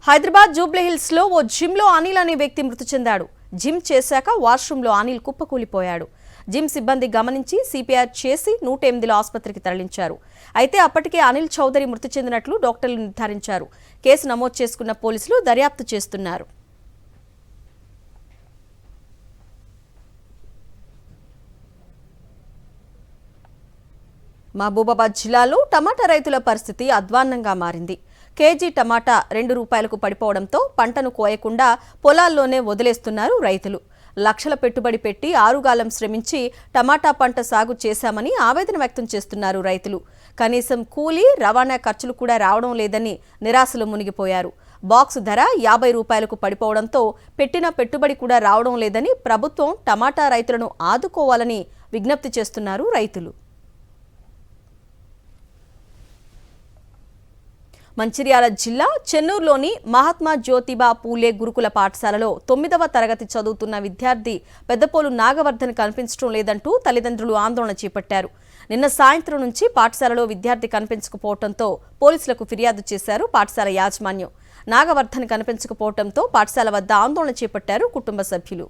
హైదరాబాద్ జూబ్లీహిల్స్ లో ఓ జిమ్ లో అనిల్ అనే వ్యక్తి మృతి చెందాడు. జిమ్ చేశాక వాష్రూమ్ లో అనిల్ కుప్పకూలిపోయాడు. జిమ్ సిబ్బంది గమనించి సిపిఆర్ చేసి 108లో ఆసుపత్రికి తరలించారు. అయితే అప్పటికే అనిల్ చౌదరి మృతి చెందినట్లు డాక్టర్లు నిర్ధారించారు. కేసు నమోదు చేసుకున్న పోలీసులు దర్యాప్తు చేస్తున్నారు. మహబూబాబాద్ జిల్లాలో టమాటా రైతుల పరిస్థితి అధ్వాన్నంగా మారింది. కేజీ టమాటా ₹2 పడిపోవడంతో పంటను కోయకుండా పొలాల్లోనే వదిలేస్తున్నారు రైతులు. లక్షల పెట్టుబడి పెట్టి ఆరుగాలం శ్రమించి టమాటా పంట సాగు చేశామని ఆవేదన వ్యక్తం చేస్తున్నారు రైతులు. కనీసం కూలీ, రవాణా ఖర్చులు కూడా రావడం లేదని నిరాశలో మునిగిపోయారు. బాక్స్ ధర ₹50 పడిపోవడంతో పెట్టిన పెట్టుబడి కూడా రావడం లేదని ప్రభుత్వం టమాటా రైతులను ఆదుకోవాలని విజ్ఞప్తి చేస్తున్నారు రైతులు. మంచిర్యాల జిల్లా చెన్నూరులోని మహాత్మా జ్యోతిబా పూలే గురుకుల పాఠశాలలో 9వ తరగతి చదువుతున్న విద్యార్థి పెద్దపోలు నాగవర్ధన్ కనిపించడం లేదంటూ తల్లిదండ్రులు ఆందోళన చేపట్టారు. నిన్న సాయంత్రం నుంచి పాఠశాలలో విద్యార్థి కనిపించకపోవడంతో పోలీసులకు ఫిర్యాదు చేశారు పాఠశాల యాజమాన్యం. నాగవర్ధన్ కనిపించకపోవడంతో పాఠశాల వద్ద ఆందోళన చేపట్టారు కుటుంబ సభ్యులు.